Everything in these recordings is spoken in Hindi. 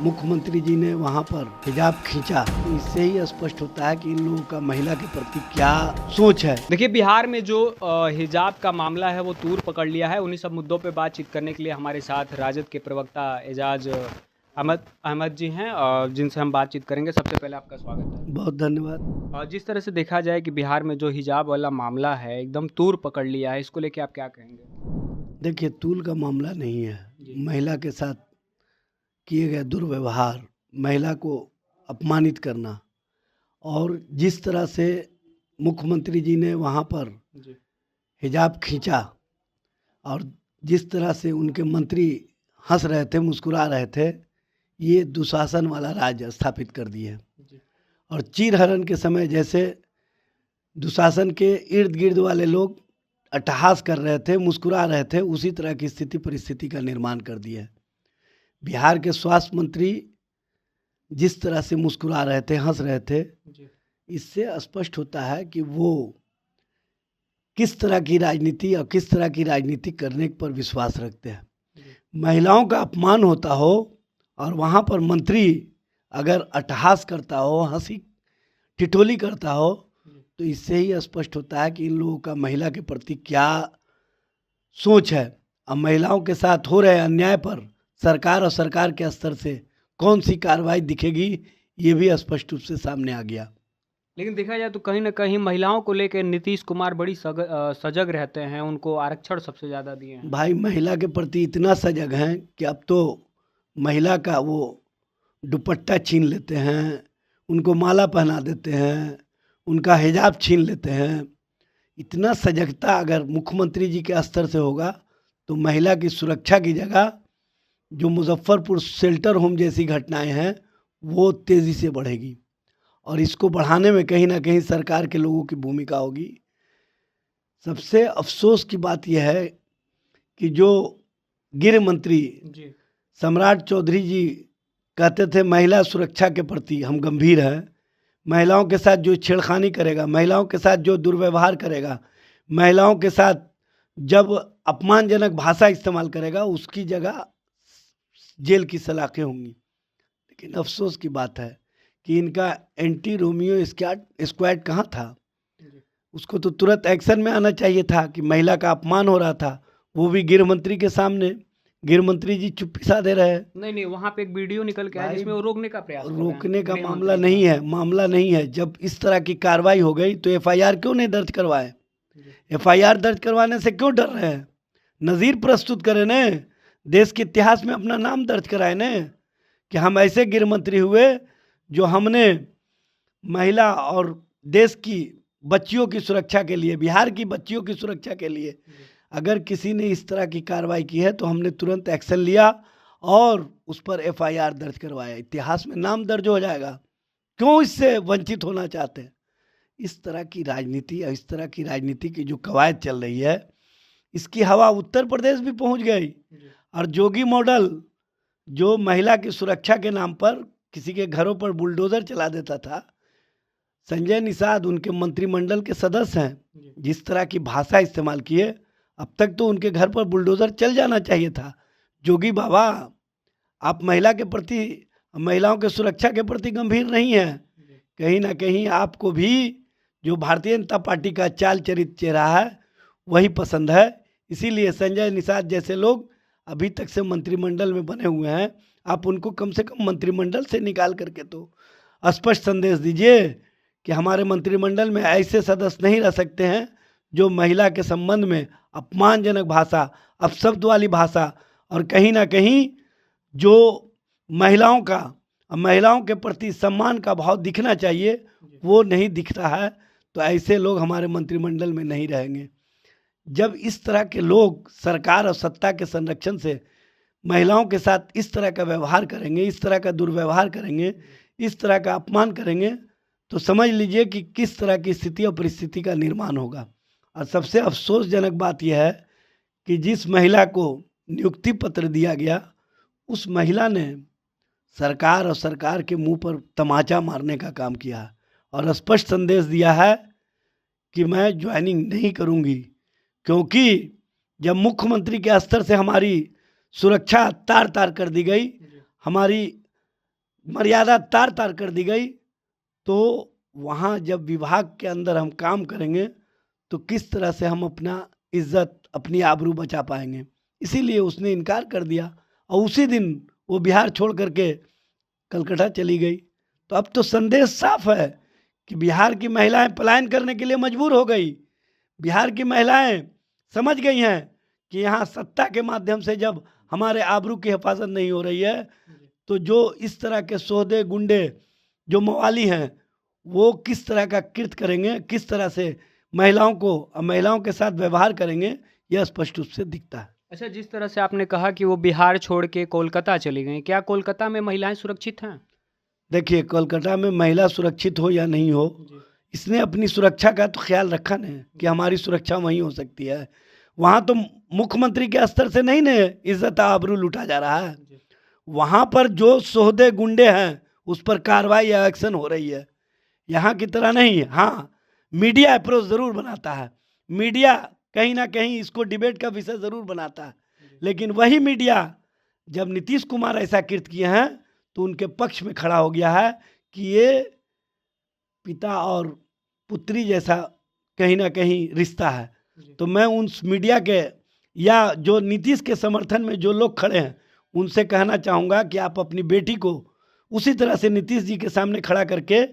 मुख्यमंत्री जी ने वहाँ पर हिजाब खींचा, तो इससे ही स्पष्ट होता है कि इन लोगों का महिला के प्रति क्या सोच है। देखिए, बिहार में जो हिजाब का मामला है वो तूल पकड़ लिया है। उन्हीं सब मुद्दों पे बातचीत करने के लिए हमारे साथ राजद के प्रवक्ता एजाज अहमद अहमद जी हैं, जिनसे हम बातचीत करेंगे। सबसे पहले आपका स्वागत है। बहुत धन्यवाद। और जिस तरह से देखा जाए कि बिहार में जो हिजाब वाला मामला है एकदम तूल पकड़ लिया है, इसको लेके आप क्या कहेंगे? देखिए, तूल का मामला नहीं है। जी। महिला के साथ किए गए दुर्व्यवहार, महिला को अपमानित करना, और जिस तरह से मुख्यमंत्री जी ने वहाँ पर जी। हिजाब खींचा, और जिस तरह से उनके मंत्री हंस रहे थे, मुस्कुरा रहे थे, ये दुशासन वाला राज स्थापित कर दिए। जी। और चीरहरण के समय जैसे दुशासन के इर्द गिर्द वाले लोग अट्टहास कर रहे थे, मुस्कुरा रहे थे, उसी तरह की स्थिति परिस्थिति का निर्माण कर दिया है। बिहार के स्वास्थ्य मंत्री जिस तरह से मुस्कुरा रहे थे, हंस रहे थे, जी। इससे स्पष्ट होता है कि वो किस तरह की राजनीति और किस तरह की राजनीति करने पर विश्वास रखते हैं। महिलाओं का अपमान होता हो और वहाँ पर मंत्री अगर अट्टहास करता हो, हंसी ठिठोली करता हो, तो इससे ही स्पष्ट होता है कि इन लोगों का महिला के प्रति क्या सोच है। अब महिलाओं के साथ हो रहे अन्याय पर सरकार और सरकार के स्तर से कौन सी कार्रवाई दिखेगी, ये भी स्पष्ट रूप से सामने आ गया। लेकिन देखा जाए तो कहीं ना कहीं महिलाओं को लेकर नीतीश कुमार बड़ी सजग रहते हैं। उनको आरक्षण सबसे ज़्यादा दिए हैं। भाई, महिला के प्रति इतना सजग हैं कि अब तो महिला का वो दुपट्टा छीन लेते हैं, उनको माला पहना देते हैं, उनका हिजाब छीन लेते हैं। इतना सजगता अगर मुख्यमंत्री जी के स्तर से होगा तो महिला की सुरक्षा की जगह जो मुजफ्फरपुर शेल्टर होम जैसी घटनाएं हैं वो तेज़ी से बढ़ेगी, और इसको बढ़ाने में कहीं ना कहीं सरकार के लोगों की भूमिका होगी। सबसे अफसोस की बात यह है कि जो गृह मंत्री जी। सम्राट चौधरी जी कहते थे महिला सुरक्षा के प्रति हम गंभीर हैं, महिलाओं के साथ जो छेड़खानी करेगा, महिलाओं के साथ जो दुर्व्यवहार करेगा, महिलाओं के साथ जब अपमानजनक भाषा इस्तेमाल करेगा, उसकी जगह जेल की सलाखें होंगी। लेकिन अफसोस की बात है कि इनका एंटी रोमियो स्क्वाड कहाँ था। उसको तो तुरंत एक्शन में आना चाहिए था कि महिला का अपमान हो रहा था, वो भी गृह मंत्री के सामने। गृह मंत्री जी चुप्पी साधे रहे। नहीं, वहाँ पे एक वीडियो निकल के आया जिसमें वो रोकने का प्रयास कर रहे हैं। रोकने का गृह मामला मंत्री नहीं है, मामला नहीं है। जब इस तरह की कार्रवाई हो गई तो एफआईआर क्यों नहीं दर्ज करवाए? एफआईआर दर्ज करवाने से क्यों डर रहे हैं? नज़ीर प्रस्तुत करें न, देश के इतिहास में अपना नाम दर्ज कराए न कि हम ऐसे गृह मंत्री हुए जो हमने महिला और देश की बच्चियों की सुरक्षा के लिए, बिहार की बच्चियों की सुरक्षा के लिए अगर किसी ने इस तरह की कार्रवाई की है तो हमने तुरंत एक्शन लिया और उस पर एफआईआर दर्ज करवाया। इतिहास में नाम दर्ज हो जाएगा। क्यों इससे वंचित होना चाहते हैं? इस तरह की राजनीति और इस तरह की राजनीति की जो कवायद चल रही है, इसकी हवा उत्तर प्रदेश भी पहुंच गई। और जोगी मॉडल जो महिला की सुरक्षा के नाम पर किसी के घरों पर बुलडोजर चला देता था, संजय निषाद उनके मंत्रिमंडल के सदस्य हैं, जिस तरह की भाषा इस्तेमाल किए, अब तक तो उनके घर पर बुलडोजर चल जाना चाहिए था। जोगी बाबा, आप महिला के प्रति, महिलाओं के सुरक्षा के प्रति गंभीर नहीं है। कहीं ना कहीं आपको भी जो भारतीय जनता पार्टी का चाल चरित्र चेहरा है वही पसंद है। इसीलिए संजय निषाद जैसे लोग अभी तक से मंत्रिमंडल में बने हुए हैं। आप उनको कम से कम मंत्रिमंडल से निकाल करके तो स्पष्ट संदेश दीजिए कि हमारे मंत्रिमंडल में ऐसे सदस्य नहीं रह सकते हैं जो महिला के संबंध में अपमानजनक भाषा, अपशब्द वाली भाषा, और कहीं ना कहीं जो महिलाओं का, महिलाओं के प्रति सम्मान का भाव दिखना चाहिए, वो नहीं दिख रहा है। तो ऐसे लोग हमारे मंत्रिमंडल में नहीं रहेंगे। जब इस तरह के लोग सरकार और सत्ता के संरक्षण से महिलाओं के साथ इस तरह का व्यवहार करेंगे, इस तरह का दुर्व्यवहार करेंगे, इस तरह का अपमान करेंगे, तो समझ लीजिए कि किस तरह की स्थिति और परिस्थिति का निर्माण होगा। और सबसे अफसोसजनक बात यह है कि जिस महिला को नियुक्ति पत्र दिया गया, उस महिला ने सरकार और सरकार के मुंह पर तमाचा मारने का काम किया और स्पष्ट संदेश दिया है कि मैं ज्वाइनिंग नहीं करूंगी, क्योंकि जब मुख्यमंत्री के स्तर से हमारी सुरक्षा तार तार कर दी गई, हमारी मर्यादा तार तार कर दी गई, तो वहाँ जब विभाग के अंदर हम काम करेंगे तो किस तरह से हम अपना इज्जत, अपनी आबरू बचा पाएंगे। इसीलिए उसने इनकार कर दिया और उसी दिन वो बिहार छोड़ करके कलकत्ता चली गई। तो अब तो संदेश साफ है कि बिहार की महिलाएं पलायन करने के लिए मजबूर हो गई। बिहार की महिलाएं समझ गई हैं कि यहाँ सत्ता के माध्यम से जब हमारे आबरू की हिफाजत नहीं हो रही है, तो जो इस तरह के सोहदे गुंडे जो मवाली हैं वो किस तरह का कृत्य करेंगे, किस तरह से महिलाओं को और महिलाओं के साथ व्यवहार करेंगे, यह स्पष्ट रूप से दिखता है। अच्छा, जिस तरह से आपने कहा कि वो बिहार छोड़ के कोलकाता चली गई, क्या कोलकाता में महिलाएं सुरक्षित हैं? देखिए, कोलकाता में महिला सुरक्षित हो या नहीं हो, इसने अपनी सुरक्षा का तो ख्याल रखा नहीं कि हमारी सुरक्षा वहीं हो सकती है। वहाँ तो मुख्यमंत्री के स्तर से नहीं न इज्जत आबरू लूटा जा रहा है। वहाँ पर जो सोहदे गुंडे हैं उस पर कार्रवाई या एक्शन हो रही है। यहाँ की तरह नहीं। हाँ, मीडिया अप्रोच ज़रूर बनाता है, मीडिया कहीं ना कहीं इसको डिबेट का विषय ज़रूर बनाता है, लेकिन वही मीडिया जब नीतीश कुमार ऐसा कृत्य किए हैं तो उनके पक्ष में खड़ा हो गया है कि ये पिता और पुत्री जैसा कहीं ना कहीं रिश्ता है। तो मैं उन मीडिया के या जो नीतीश के समर्थन में जो लोग खड़े हैं उनसे कहना चाहूँगा कि आप अपनी बेटी को उसी तरह से नीतीश जी के सामने खड़ा करके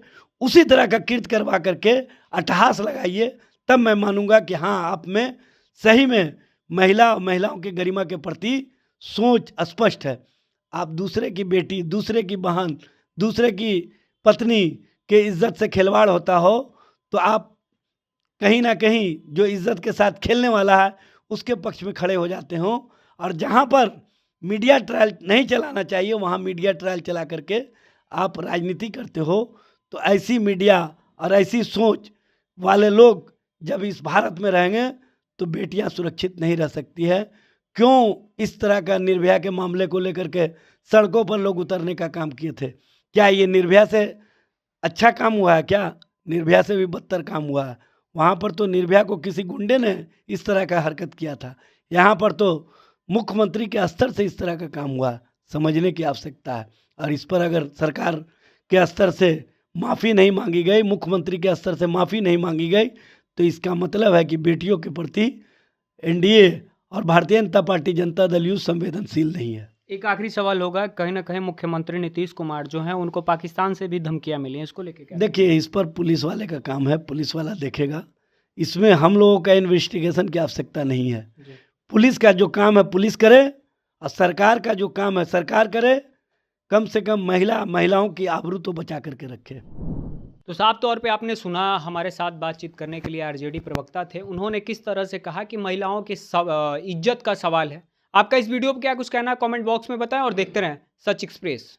उसी तरह का कृत्य करवा करके अट्टहास लगाइए, तब मैं मानूंगा कि हाँ, आप में सही में महिलाओं की गरिमा के प्रति सोच स्पष्ट है। आप दूसरे की बेटी, दूसरे की बहन, दूसरे की पत्नी के इज्जत से खिलवाड़ होता हो तो आप कहीं ना कहीं जो इज्जत के साथ खेलने वाला है उसके पक्ष में खड़े हो जाते हो। और जहाँ पर मीडिया ट्रायल नहीं चलाना चाहिए वहाँ मीडिया ट्रायल चला करके आप राजनीति करते हो। तो ऐसी मीडिया और ऐसी सोच वाले लोग जब इस भारत में रहेंगे तो बेटियां सुरक्षित नहीं रह सकती है। क्यों इस तरह का निर्भया के मामले को लेकर के सड़कों पर लोग उतरने का काम किए थे? क्या ये निर्भया से अच्छा काम हुआ है? क्या निर्भया से भी बदतर काम हुआ है? वहाँ पर तो निर्भया को किसी गुंडे ने इस तरह का हरकत किया था, यहाँ पर तो मुख्यमंत्री के स्तर से इस तरह का काम हुआ। समझने की आवश्यकता है। और इस पर अगर सरकार के स्तर से माफ़ी नहीं मांगी गई, मुख्यमंत्री के स्तर से माफ़ी नहीं मांगी गई, तो इसका मतलब है कि बेटियों के प्रति एनडीए और भारतीय जनता पार्टी जनता दल यूथ संवेदनशील नहीं है। एक आखिरी सवाल होगा, कहीं ना कहीं मुख्यमंत्री नीतीश कुमार जो हैं उनको पाकिस्तान से भी धमकियां मिली हैं, इसको लेके क्या? देखिए, इस पर पुलिस वाले का काम है, पुलिस वाला देखेगा। इसमें हम लोगों का इन्वेस्टिगेशन की आवश्यकता नहीं है। पुलिस का जो काम है पुलिस करे और सरकार का जो काम है सरकार करे। कम से कम महिलाओं की आबरू तो बचा करके रखे। तो साफ तौर पे आपने सुना, हमारे साथ बातचीत करने के लिए आरजेडी प्रवक्ता थे। उन्होंने किस तरह से कहा कि महिलाओं की इज्जत का सवाल है। आपका इस वीडियो पर क्या कुछ कहना है कमेंट बॉक्स में बताएं और देखते रहें सच एक्सप्रेस।